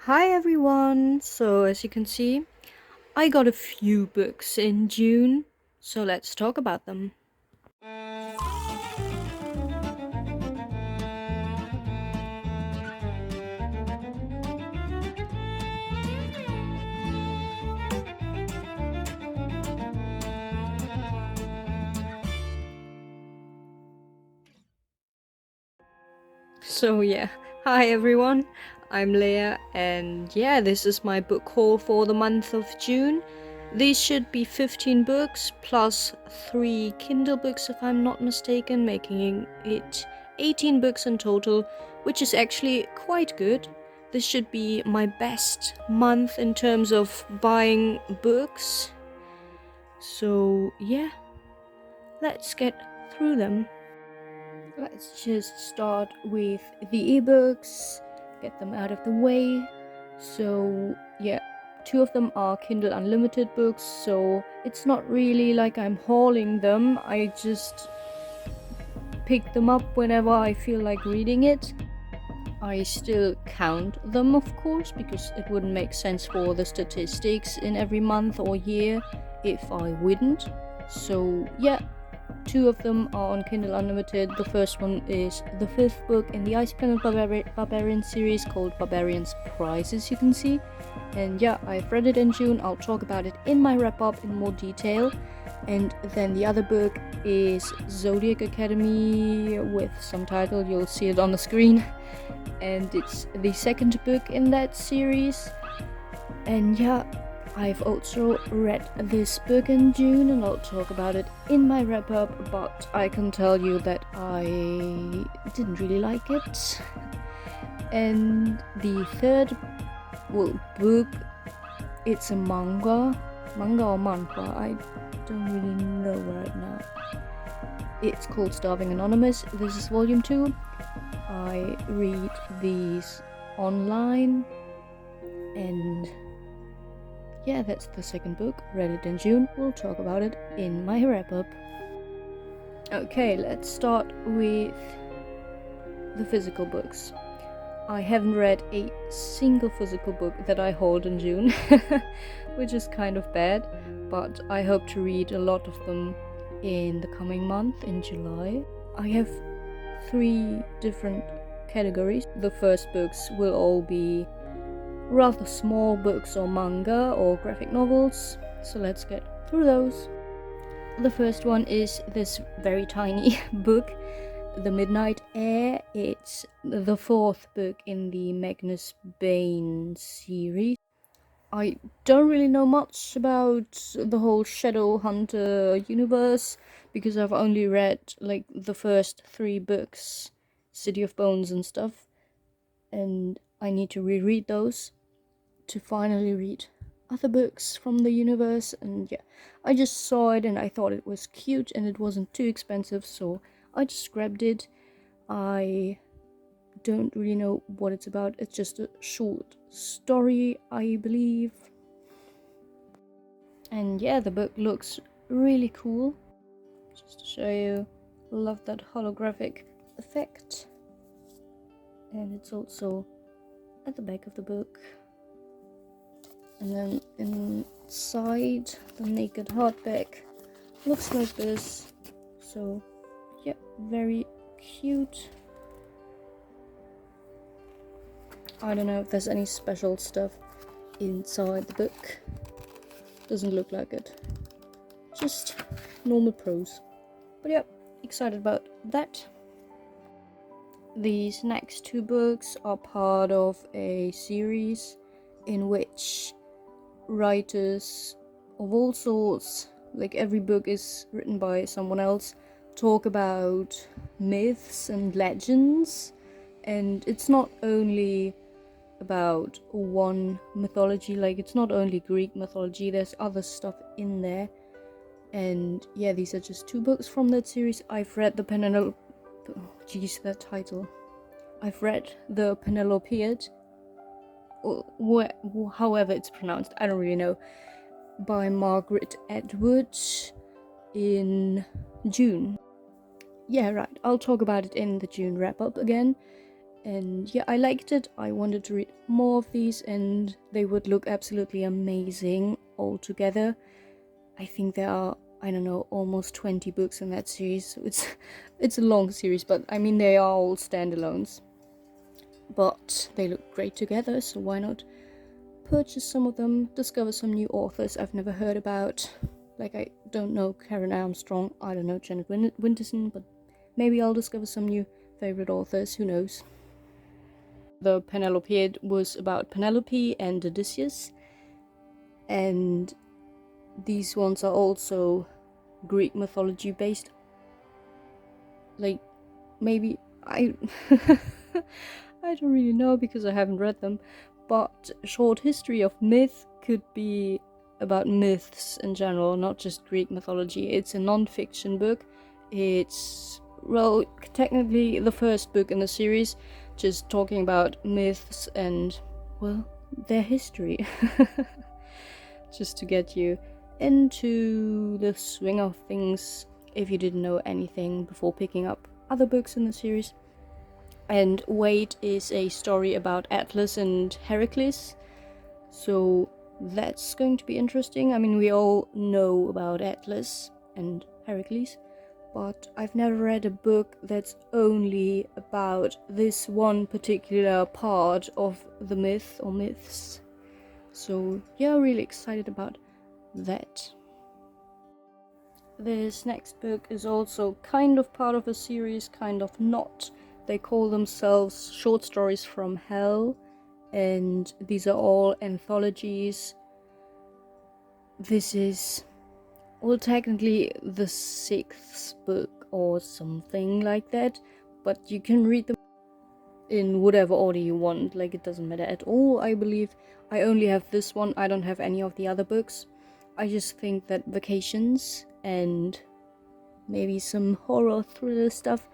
Hi everyone! So, as you can see, I got a few books in June, so let's talk about them. So, yeah, hi everyone, I'm Leah, and yeah, this is my book haul for the month of June. These should be 15 books plus 3 Kindle books, if I'm not mistaken, making it 18 books in total, which is actually quite good. This should be my best month in terms of buying books. So, yeah, let's get through them. Let's just start with the ebooks, get them out of the way. So, yeah, two of them are Kindle Unlimited books, so it's not really like I'm hauling them. I just pick them up whenever I feel like reading it. I still count them, of course, because it wouldn't make sense for the statistics in every month or year if I wouldn't. So, yeah, two of them are on Kindle Unlimited. The first one is the fifth book in the Ice Planet Barbarian series called Barbarian's Prize, as you can see. And yeah, I've read it in June. I'll talk about it in my wrap-up in more detail. And then the other book is Zodiac Academy with some title. You'll see it on the screen. And it's the second book in that series. And yeah, I've also read this book in June and I'll talk about it in my wrap up, but I can tell you that I didn't really like it. And the third book, it's a manga or manhwa, I don't really know right now. It's called Starving Anonymous. This is volume 2. I read these online, and yeah, that's the second book. Read it in June. We'll talk about it in my wrap up. Okay, let's start with the physical books. I haven't read a single physical book that I hold in June, which is kind of bad, but I hope to read a lot of them in the coming month, in July. I have 3 different categories. The first books will all be rather small books or manga or graphic novels, so let's get through those. The first one is this very tiny book, The Midnight Air. It's the 4th book in the Magnus Bane series. I don't really know much about the whole Shadowhunter universe because I've only read like the first 3 books, City of Bones and stuff, and I need to reread those to finally read other books from the universe. And yeah, I just saw it and I thought it was cute and it wasn't too expensive, so I just grabbed it. I don't really know what it's about. It's just a short story, I believe. And yeah, the book looks really cool. Just to show you, love that holographic effect. And it's also at the back of the book. And then inside, the naked hardback looks like this. So yeah, very cute. I don't know if there's any special stuff inside the book. Doesn't look like it. Just normal prose. But yeah, excited about that. These next 2 books are part of a series in which writers of all sorts, like every book is written by someone else, talk about myths and legends. And it's not only about one mythology, like it's not only Greek mythology, there's other stuff in there. And yeah, these are just 2 books from that series. I've read the that title. I've read the Penelopiad, however it's pronounced, I don't really know, by Margaret Atwood in June. Yeah, right, I'll talk about it in the June wrap-up again. And yeah, I liked it. I wanted to read more of these, and they would look absolutely amazing all together. I think there are, I don't know, almost 20 books in that series, so it's a long series, but I mean they are all standalones. But they look great together, so why not purchase some of them, discover some new authors I've never heard about. Like, I don't know Karen Armstrong, I don't know Janet Winterson, but maybe I'll discover some new favorite authors, who knows. The Penelope was about Penelope and Odysseus, and these ones are also Greek mythology based. Like, maybe I I don't really know because I haven't read them, but Short History of Myth could be about myths in general, not just Greek mythology. It's a non-fiction book. It's, well, technically the first book in the series, just talking about myths and, well, their history. Just to get you into the swing of things if you didn't know anything before picking up other books in the series. And Wait is a story about Atlas and Heracles, so that's going to be interesting. I mean, we all know about Atlas and Heracles, but I've never read a book that's only about this one particular part of the myth or myths. So yeah, really excited about that. This next book is also kind of part of a series, kind of not. They call themselves Short Stories from Hell, and these are all anthologies. This is, well, technically the 6th book or something like that, but you can read them in whatever order you want, like it doesn't matter at all, I believe. I only have this one, I don't have any of the other books. I just think that Vacations and maybe some horror thriller stuff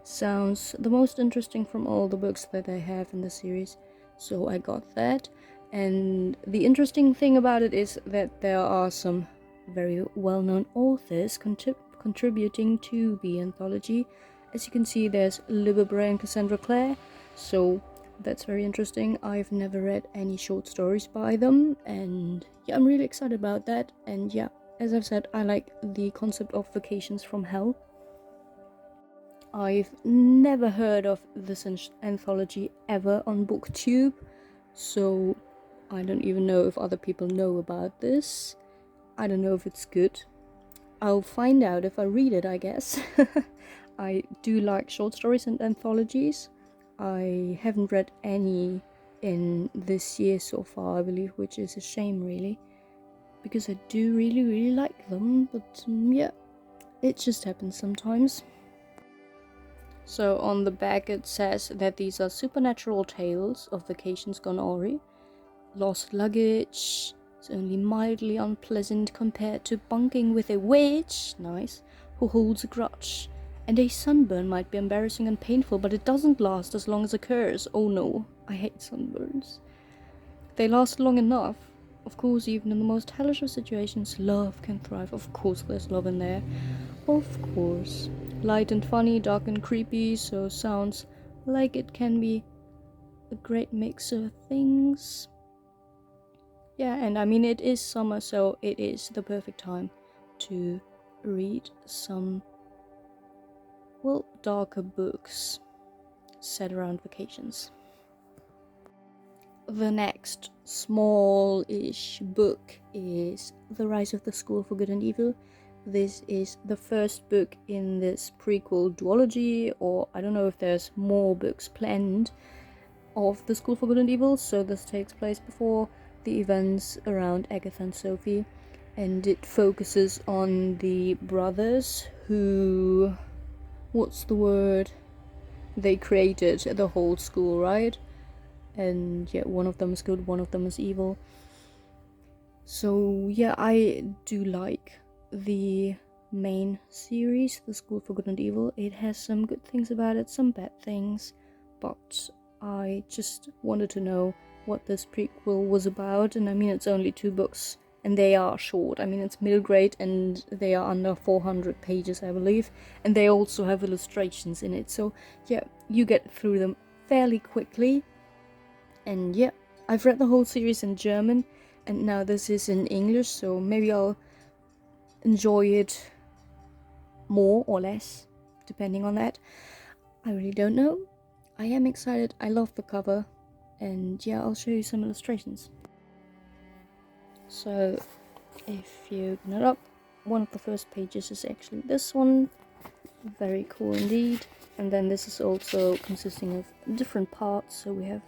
sounds the most interesting from all the books that I have in the series, so I got that. And the interesting thing about it is that there are some very well-known authors contributing to the anthology. As you can see, there's Libba Bray and Cassandra Clare, so that's very interesting. I've never read any short stories by them, and yeah, I'm really excited about that. And yeah, as I've said, I like the concept of Vacations from Hell. I've never heard of this anthology ever on BookTube, so I don't even know if other people know about this. I don't know if it's good. I'll find out if I read it, I guess. I do like short stories and anthologies. I haven't read any in this year so far, I believe, which is a shame, really, because I do really like them, but yeah, it just happens sometimes. So on the back it says that these are supernatural tales of vacations gone awry. Lost luggage is only mildly unpleasant compared to bunking with a witch, nice, who holds a grudge. And a sunburn might be embarrassing and painful, but it doesn't last as long as a curse. Oh no, I hate sunburns. They last long enough. Of course, even in the most hellish of situations, love can thrive. Of course there's love in there. Of course. Light and funny, dark and creepy, so sounds like it can be a great mix of things. Yeah, and I mean, it is summer, so it is the perfect time to read some, well, darker books set around vacations. The next small-ish book is The Rise of the School for Good and Evil. This is the first book in this prequel duology, or I don't know if there's more books planned, of the School for Good and Evil, so this takes place before the events around Agatha and Sophie, and it focuses on the brothers who, what's the word, they created the whole school, right? And yeah, one of them is good, one of them is evil. So yeah, I do like the main series, The School for Good and Evil. It has some good things about it, some bad things, but I just wanted to know what this prequel was about. And I mean, it's only 2 books and they are short. I mean, it's middle grade and they are under 400 pages, I believe, and they also have illustrations in it, so yeah, you get through them fairly quickly. And yeah, I've read the whole series in German, and now this is in English, so maybe I'll enjoy it more or less, depending on that. I really don't know. I am excited. I love the cover, and yeah, I'll show you some illustrations. So if you open it up, one of the first pages is actually this one. Very cool indeed. And then this is also consisting of different parts, so we have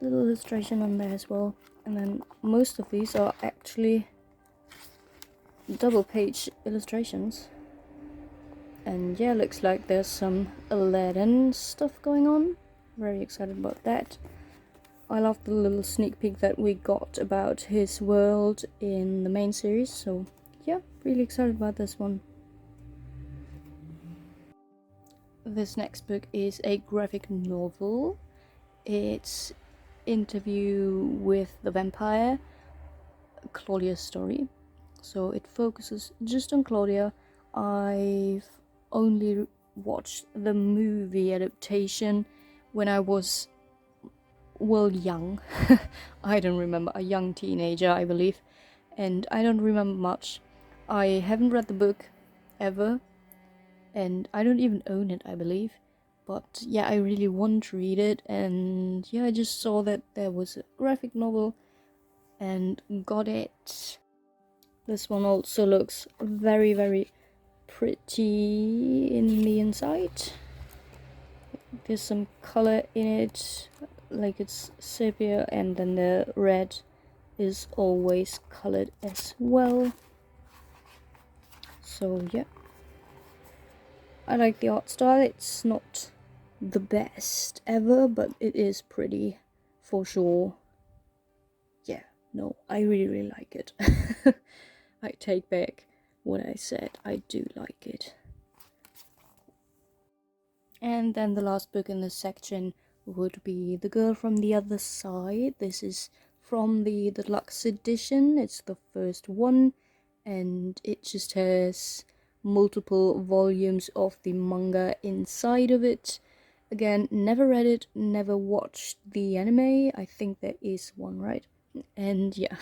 a little illustration on there as well. And then most of these are actually double page illustrations. And yeah, looks like there's some Aladdin stuff going on. Very excited about that. I love the little sneak peek that we got about his world in the main series, so yeah, really excited about this one. This next book is a graphic novel. It's Interview with the Vampire, Claudia's story. So it focuses just on Claudia. I've only watched the movie adaptation when I was, well, young. I don't remember, a young teenager, I believe. And I don't remember much. I haven't read the book ever. And I don't even own it, I believe. But yeah, I really want to read it. And yeah, I just saw that there was a graphic novel and got it. This one also looks very, very pretty in the inside. There's some color in it, like it's sepia, and then the red is always colored as well. So yeah, I like the art style. It's not the best ever, but it is pretty for sure. Yeah, no, I really like it. I take back what I said. I do like it. And then the last book in this section would be The Girl from the Other Side. This is from the deluxe edition. It's the first one, and it just has multiple volumes of the manga inside of it. Again, never read it, never watched the anime. I think there is one, right? And yeah,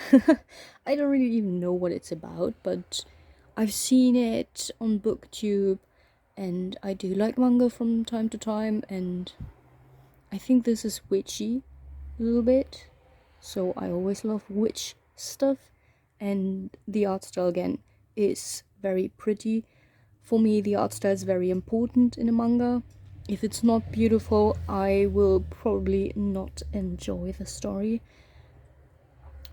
I don't really even know what it's about, but I've seen it on BookTube, and I do like manga from time to time, and I think this is witchy a little bit, so I always love witch stuff, and the art style again is very pretty. For me, the art style is very important in a manga. If it's not beautiful, I will probably not enjoy the story.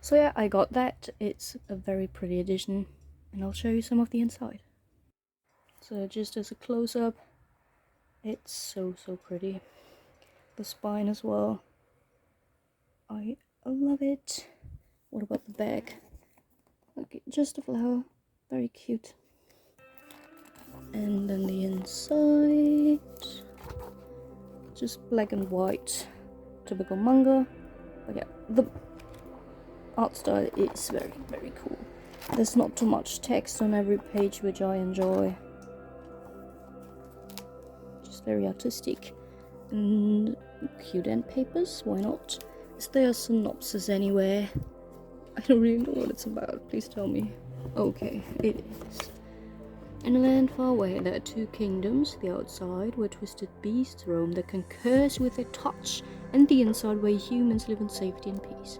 So yeah, I got that. It's a very pretty edition, and I'll show you some of the inside. So just as a close-up, it's so pretty. The spine as well. I love it. What about the back? Okay, just a flower. Very cute. And then the inside, just black and white, typical manga. But yeah, the art style is very cool. There's not too much text on every page, which I enjoy. Just very artistic. And cute end papers, why not? Is there a synopsis anywhere? I don't really know what it's about, please tell me. Okay, it is. In a land far away, there are two kingdoms, the outside, where twisted beasts roam that can curse with their touch, and the inside, where humans live in safety and peace.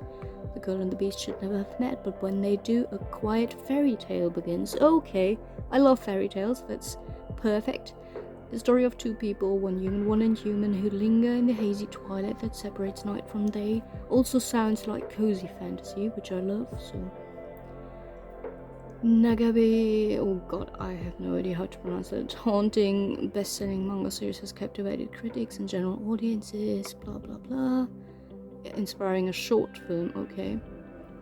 The girl and the beast should never have met, but when they do, a quiet fairy tale begins. Okay, I love fairy tales, that's perfect. The story of two people, one human, one inhuman, who linger in the hazy twilight that separates night from day. Also sounds like cozy fantasy, which I love, so... Nagabe, oh god, I have no idea how to pronounce it. Haunting, best-selling manga series has captivated critics and general audiences, blah blah blah. Inspiring a short film, okay.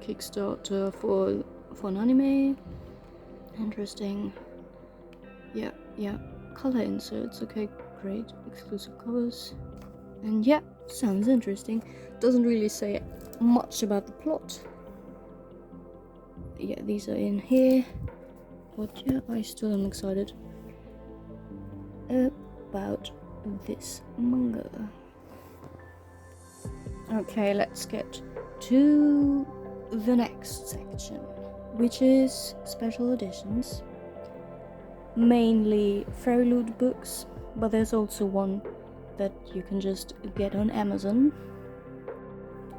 Kickstarter for an anime. Interesting. Yeah. Color inserts, okay, great. Exclusive covers. And yeah, sounds interesting. Doesn't really say much about the plot. Yeah, these are in here. But yeah, I still am excited about this manga. Okay, let's get to the next section, which is special editions. Mainly Fairy Loot books, but there's also one that you can just get on Amazon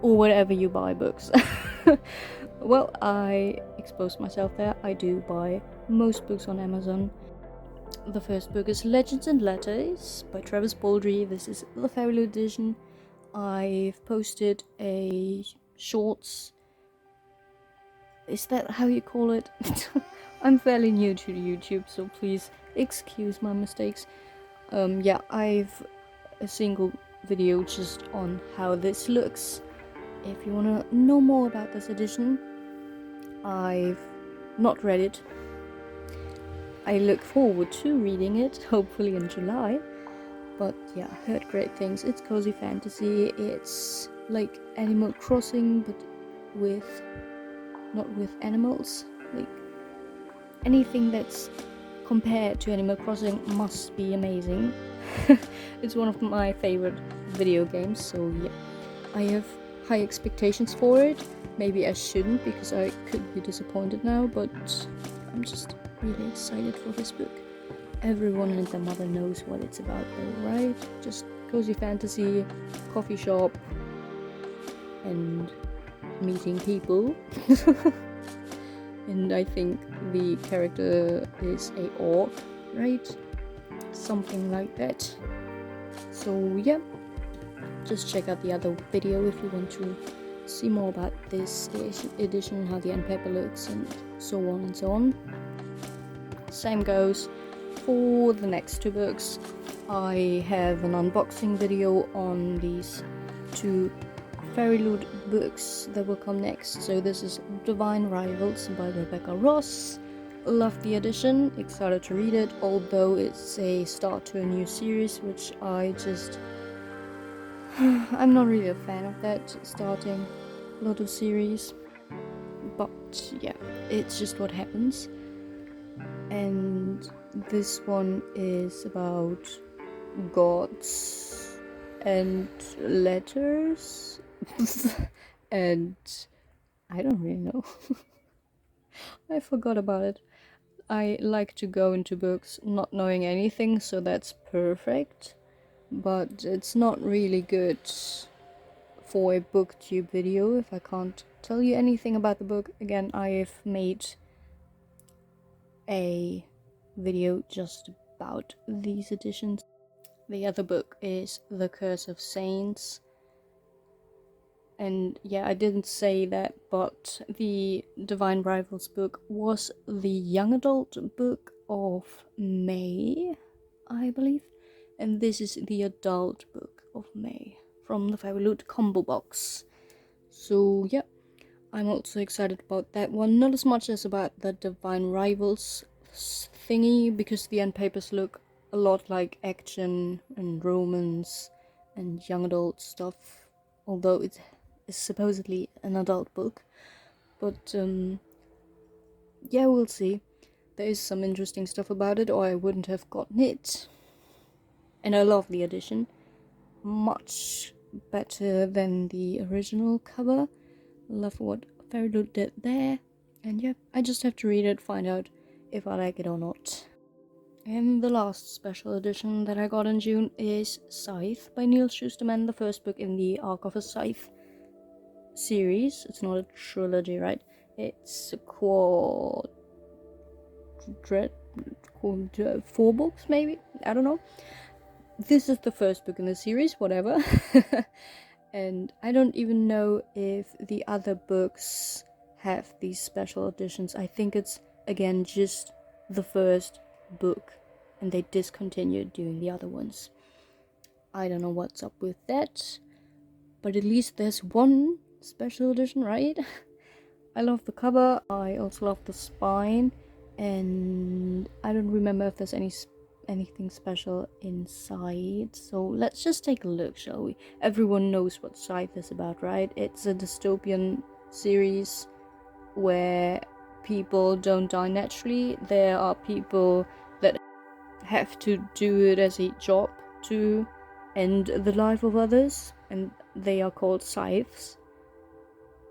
or wherever you buy books. Well, I expose myself there. I do buy most books on Amazon. The first book is Legends and Letters by Travis Baldry. This is the Fairy Loot edition. I've posted a shorts. Is that how you call it? I'm fairly new to YouTube, so please excuse my mistakes. Yeah, I've a single video just on how this looks. If you wanna know more about this edition, I've not read it. I look forward to reading it, hopefully in July. But yeah, heard great things. It's cozy fantasy. It's like Animal Crossing, but not with animals. Like anything that's compared to Animal Crossing must be amazing. It's one of my favorite video games, so yeah, I have high expectations for it. Maybe I shouldn't, because I could be disappointed now, but I'm just really excited for this book. Everyone and their mother knows what it's about though, right? Just cozy fantasy, coffee shop, and meeting people. And I think the character is a orc, right? Something like that. So yeah, just check out the other video if you want to see more about this edition, how the end paper looks, and so on and so on. Same goes for the next two books. I have an unboxing video on these two Fairy Loot books that will come next. So this is Divine Rivals by Rebecca Ross. Love the edition, excited to read it, although it's a start to a new series, which I'm not really a fan of that, starting a lot of series, but yeah, it's just what happens. And this one is about gods and letters and I don't really know. I forgot about it. I like to go into books not knowing anything, so that's perfect, but it's not really good for a booktube video if I can't tell you anything about the book. Again, I've made a video just about these editions. The other book is The Curse of Saints. And yeah, I didn't say that, but the Divine Rivals book was the young adult book of May, I believe. And this is the adult book of May from the Fairy Loot combo box. So yeah, I'm also excited about that one. Not as much as about the Divine Rivals thingy, because the end papers look a lot like action and romance and young adult stuff, although it is supposedly an adult book. But yeah, we'll see. There is some interesting stuff about it, or I wouldn't have gotten it. And I love the edition. Much better than the original cover. Love what Fairy Loot did there. And yeah, I just have to read it, find out if I like it or not. And the last special edition that I got in June is Scythe by Neil Schusterman, the first book in the Arc of a Scythe series. It's not a trilogy, right? It's a four books, maybe? I don't know. This is the first book in the series, whatever. And I don't even know if the other books have these special editions. I think it's, again, just the first book, and they discontinued doing the other ones. I don't know what's up with that, but at least there's one special edition, right? I love the cover. I also love the spine, and I don't remember if there's anything special inside. So let's just take a look, shall we? Everyone knows what Scythe is about, right? It's a dystopian series where people don't die naturally. There are people that have to do it as a job to end the life of others, and they are called scythes,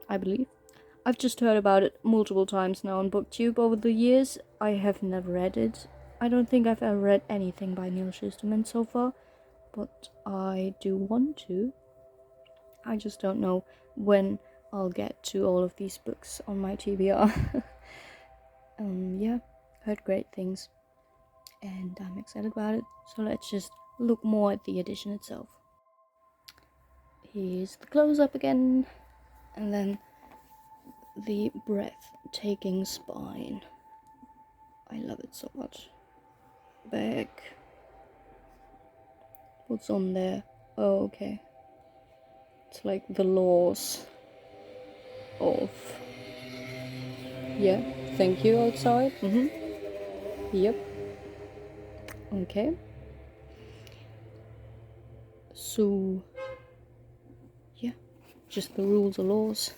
I believe. I've just heard about it multiple times now on BookTube over the years. I have never read it. I don't think I've ever read anything by Neil Shusterman so far, but I do want to. I just don't know when I'll get to all of these books on my TBR. Yeah, heard great things, and I'm excited about it. So let's just look more at the edition itself. Here's the close-up again, and then the breathtaking spine. I love it so much. Back. What's on there? Oh, okay. It's like the laws of... Yeah, thank you outside. Yep. Okay. So, yeah, just the rules or laws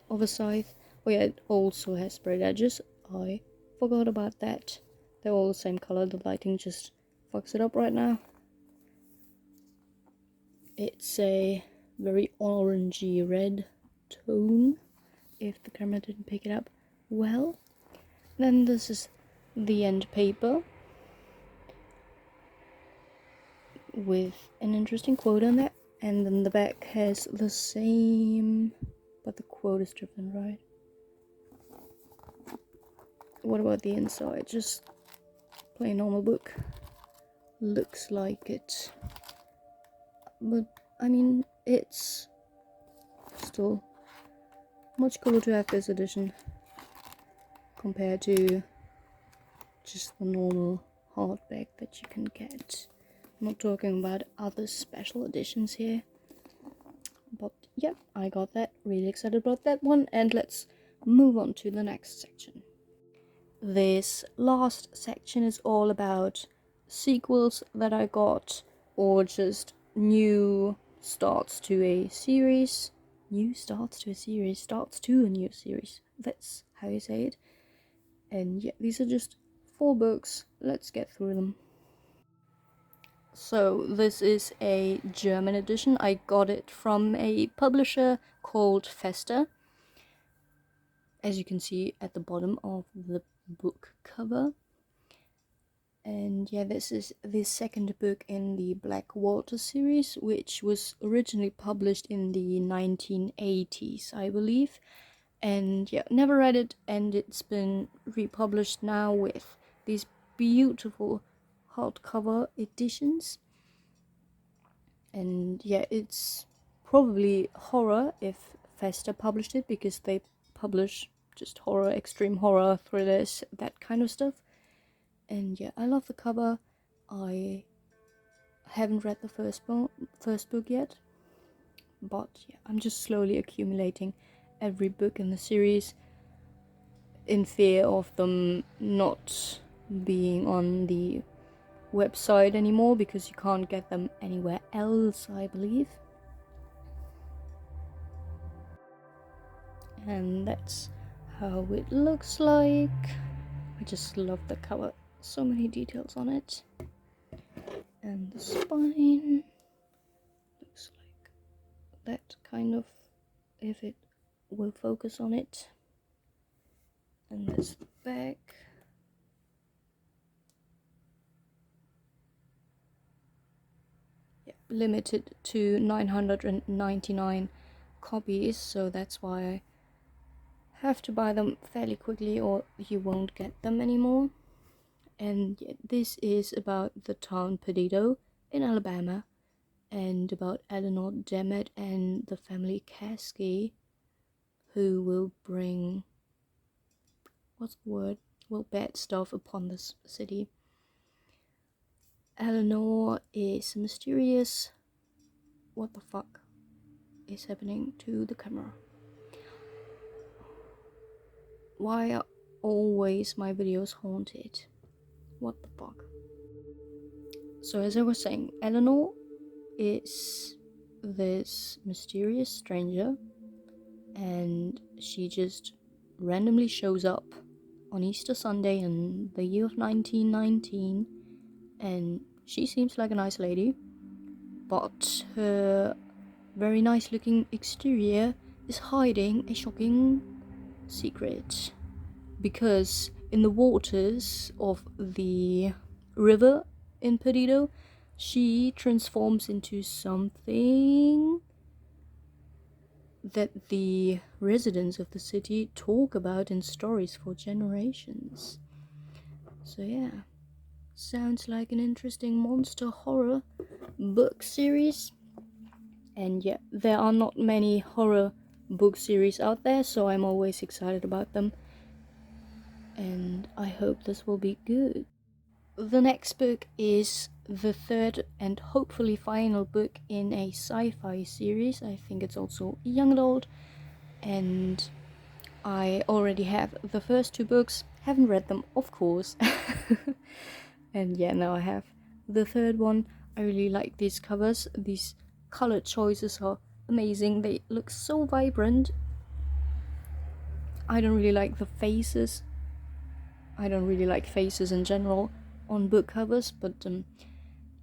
of a scythe. Oh yeah, it also has sprayed edges. I forgot about that. They're all the same color. The lighting just fucks it up right now. It's a very orangey red tone, if the camera didn't pick it up well. Then this is the end paper with an interesting quote on there, and then the back has the same, but the quote is different, right? What about the inside? Just plain normal book. Looks like it, but I mean, it's still much cooler to have this edition compared to just the normal hardback that you can get. I'm not talking about other special editions here, but yeah, I got that. Really excited about that one, and let's move on to the next section. This last section is all about sequels that I got, or just new starts to a series. Starts to a new series. That's how you say it. And yeah, these are just 4 books. Let's get through them. So this is a German edition. I got it from a publisher called Fester, as you can see at the bottom of the book cover. And yeah, this is the second book in the Black Water series, which was originally published in the 1980s, I believe. And yeah, never read it, and it's been republished now with these beautiful hardcover editions. And yeah, it's probably horror if Fester published it, because they publish just horror, extreme horror, thrillers, that kind of stuff. And yeah, I love the cover. I haven't read the first book yet, but yeah, I'm just slowly accumulating every book in the series in fear of them not being on the website anymore, because you can't get them anywhere else, I believe. And that's how it looks like. I just love the cover. So many details on it. And the spine looks like that, kind of, if it will focus on it. And that's the back. Yeah, limited to 999 copies, so that's why I have to buy them fairly quickly, or you won't get them anymore. And yeah, this is about the town Perdido in Alabama, and about Eleanor Demet and the family Caskey, who will bring, bad stuff upon this city. Eleanor is mysterious. What the fuck is happening to the camera? Why are always my videos haunted? What the fuck? So as I was saying, Eleanor is this mysterious stranger, and she just randomly shows up on Easter Sunday in the year of 1919, and she seems like a nice lady, but her very nice looking exterior is hiding a shocking secret. Because in the waters of the river in Perdido, she transforms into something that the residents of the city talk about in stories for generations. So yeah, sounds like an interesting monster horror book series. And yeah, there are not many horror book series out there, so I'm always excited about them. And I hope this will be good. The next book is the third and hopefully final book in a sci-fi series. I think it's also young adult, and I already have the first two books. Haven't read them, of course. And yeah, now I have the third one. I really like these covers. These color choices are amazing. They look so vibrant. I don't really like the faces. I don't really like faces in general on book covers, but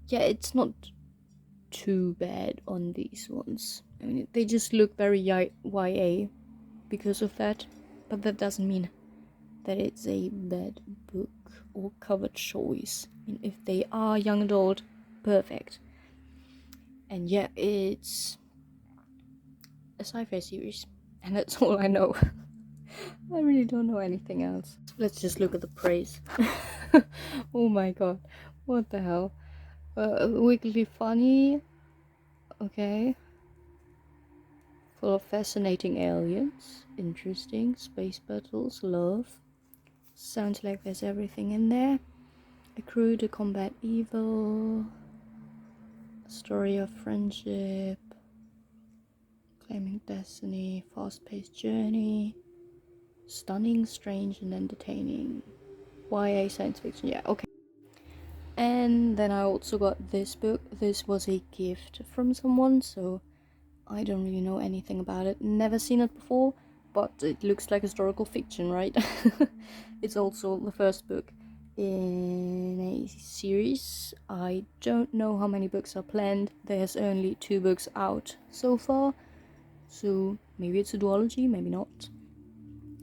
yeah, it's not too bad on these ones. I mean, they just look very YA because of that, but that doesn't mean that it's a bad book or cover choice. I mean, if they are young adult, perfect. And yeah, it's a sci-fi series, and that's all I know. I really don't know anything else. Let's just look at the praise. Oh my god, what the hell? Wickedly funny. Okay. Full of fascinating aliens. Interesting. Space battles. Love. Sounds like there's everything in there. A crew to combat evil. A story of friendship. Claiming destiny. Fast-paced journey. Stunning, strange, and entertaining. YA science fiction. Yeah, okay. And then I also got this book. This was a gift from someone, so I don't really know anything about it. Never seen it before, but it looks like historical fiction, right? It's also the first book in a series. I don't know how many books are planned. There's only 2 books out so far, so maybe it's a duology, maybe not.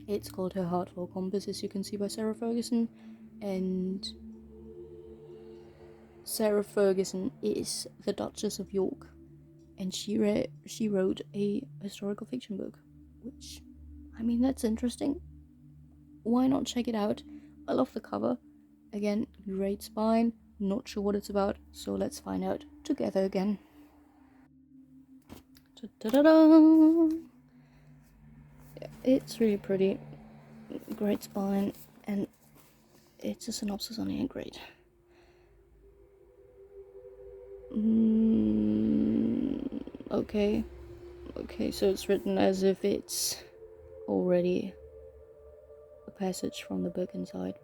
It's called Her Heart for Compass, as you can see, by Sarah Ferguson, and Sarah Ferguson is the Duchess of York, and she wrote a historical fiction book, which, I mean, that's interesting. Why not check it out? I love the cover. Again, great spine. Not sure what it's about, so let's find out together again. Da-da-da-da. It's really pretty. Great spine, and it's a synopsis on here. Great. Okay. Okay, so it's written as if it's already a passage from the book inside.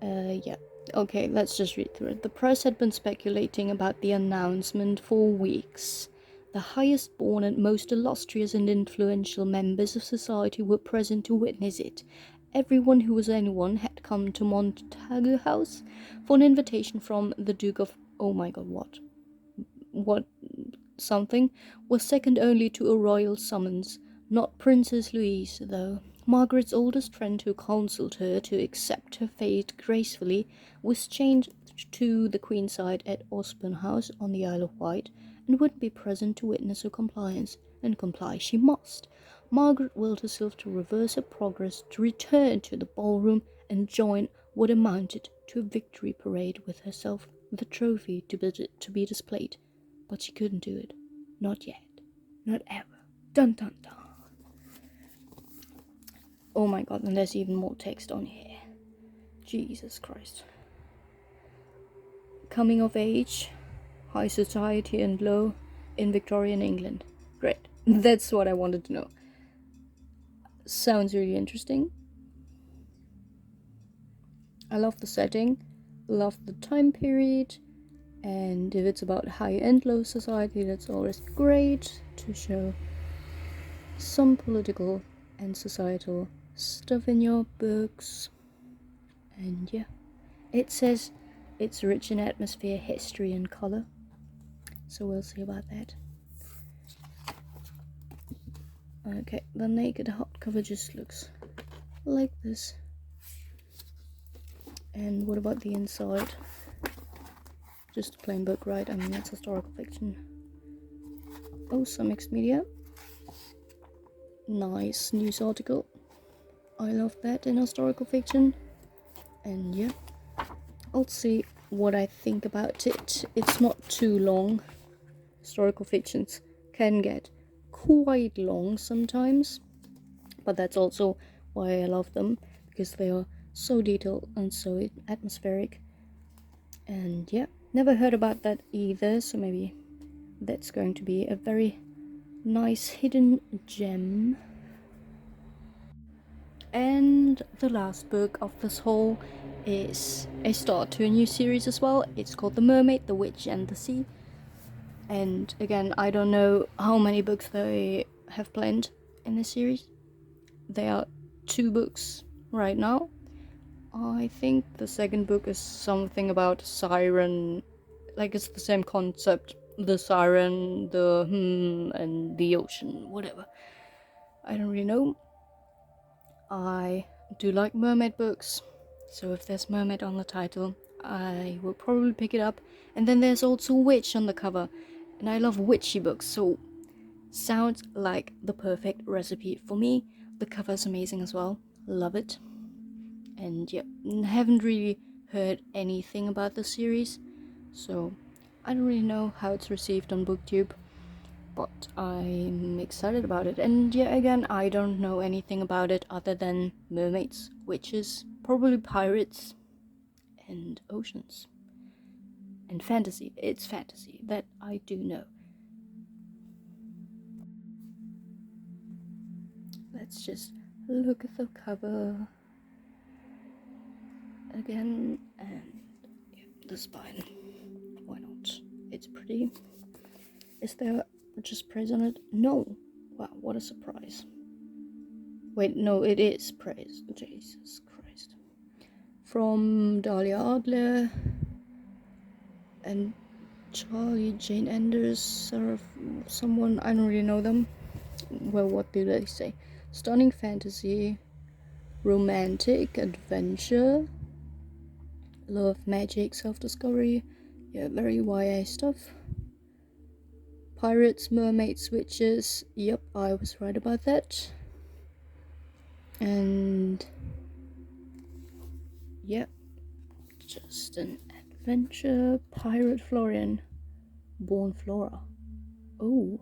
Yeah. Okay, let's just read through it. The press had been speculating about the announcement for weeks. The highest born and most illustrious and influential members of society were present to witness it. Everyone who was anyone had come to Montagu House for an invitation from the Duke of... Oh my god, what something was second only to a royal summons. Not Princess Louise, though. Margaret's oldest friend, who counselled her to accept her fate gracefully, was chained to the Queen's side at Osborne House on the Isle of Wight, and would be present to witness her compliance, and comply she must. Margaret willed herself to reverse her progress, to return to the ballroom, and join what amounted to a victory parade with herself, the trophy to be displayed. But she couldn't do it. Not yet. Not ever. Dun dun dun. Oh my god, and there's even more text on here. Jesus Christ. Coming of age, high society and low, in Victorian England. Great. That's what I wanted to know. Sounds really interesting. I love the setting, love the time period, and if it's about high and low society, that's always great to show some political and societal stuff in your books. And yeah, it says it's rich in atmosphere, history, and color, so we'll see about that. Okay, the naked hardcover just looks like this. And what about the inside? Just a plain book, right? I mean, it's historical fiction. Oh, some mixed media. Nice news article. I love that in historical fiction. And yeah, I'll see what I think about it. It's not too long. Historical fictions can get quite long sometimes, but that's also why I love them, because they are so detailed and so atmospheric. And yeah, never heard about that either, so maybe that's going to be a very nice hidden gem. And the last book of this haul is a start to a new series as well. It's called The Mermaid, the Witch, and the Sea. And again, I don't know how many books they have planned in this series. There are 2 books right now. I think the second book is something about siren, like it's the same concept. The siren, the and the ocean, whatever. I don't really know. I do like mermaid books, so if there's mermaid on the title, I will probably pick it up. And then there's also witch on the cover, and I love witchy books, so sounds like the perfect recipe for me. The cover's amazing as well, love it. And yeah, haven't really heard anything about the series, so I don't really know how it's received on BookTube, but I'm excited about it. And yeah, again, I don't know anything about it other than mermaids, witches, probably pirates, and oceans. And fantasy. It's fantasy, that I do know. Let's just look at the cover again, and yeah, the spine. Why not? It's pretty. Is there just praise on it? No. Wow, what a surprise. Wait, no, it is praise. Jesus Christ. From Dahlia Adler and Charlie Jane Anders, or someone, I don't really know them. Well, what do they say? Stunning fantasy, romantic, adventure, love, magic, self-discovery. Yeah, very YA stuff. Pirates, mermaids, witches. Yep, I was right about that. And yep, just an adventure. Pirate Florian, born Flora. Oh,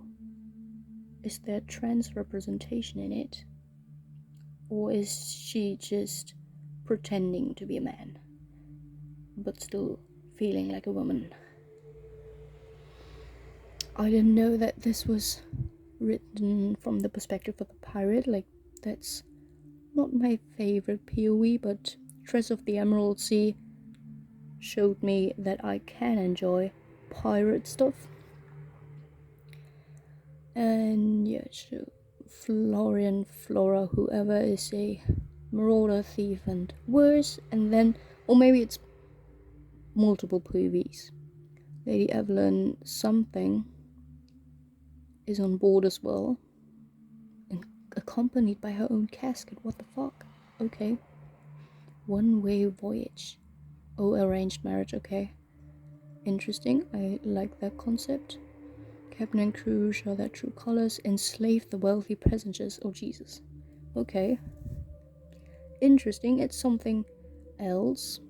is there trans representation in it? Or is she just pretending to be a man, but still feeling like a woman? I didn't know that this was written from the perspective of a pirate. Like, that's not my favorite POV, but Dress of the Emerald Sea showed me that I can enjoy pirate stuff. And yeah, so Florian, Flora, whoever is a marauder, thief, and worse, and then, or maybe it's multiple POVs. Lady Evelyn something is on board as well, and accompanied by her own casket. What the fuck? Okay. One-way voyage. Oh, arranged marriage. Okay. Interesting. I like that concept. Captain and crew show their true colors. Enslave the wealthy passengers. Oh, Jesus. Okay. Interesting. It's something else.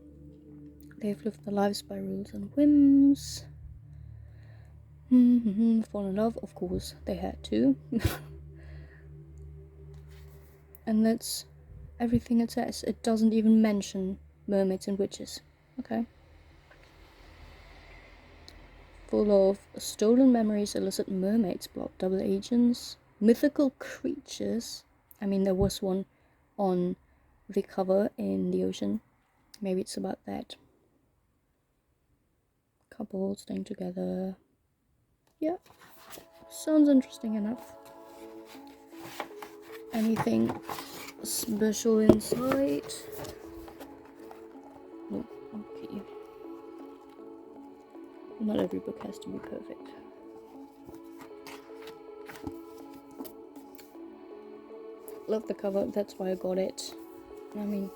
They've lived their lives by rules and whims. Fall in love. Of course, they had to. And that's everything it says. It doesn't even mention mermaids and witches. Okay. Full of stolen memories, illicit mermaids, plot double agents, mythical creatures. I mean, there was one on the cover in the ocean. Maybe it's about that. Couple staying together. Yeah, sounds interesting enough. Anything special inside? Nope. Okay. Not every book has to be perfect. love the cover, that's why I got it. I mean,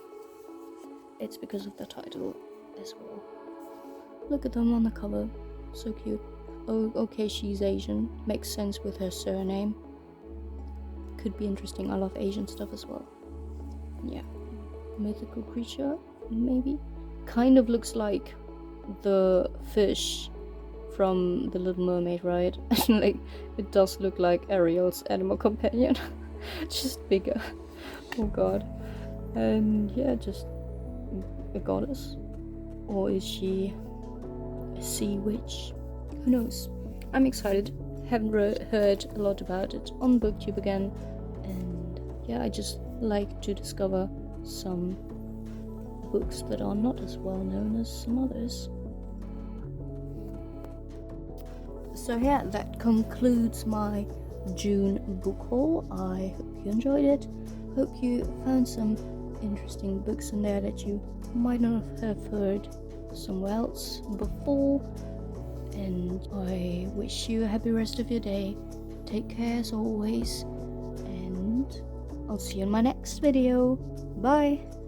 it's because of the title as well. Look at them on the cover, so cute. Oh, okay, she's Asian, makes sense with her surname. Could be interesting, I love Asian stuff as well. Yeah, mythical creature, maybe? Kind of looks like the fish from The Little Mermaid, right? Like, it does look like Ariel's animal companion, just bigger. Oh god. And yeah, just a goddess. Or is she a sea witch? Who knows? I'm excited. Haven't heard a lot about it on BookTube again, and yeah, I just like to discover some books that are not as well known as some others. So yeah, that concludes my June book haul. I hope you enjoyed it. Hope you found some interesting books in there that you might not have heard somewhere else before. And I wish you a happy rest of your day. Take care as always, and I'll see you in my next video. Bye!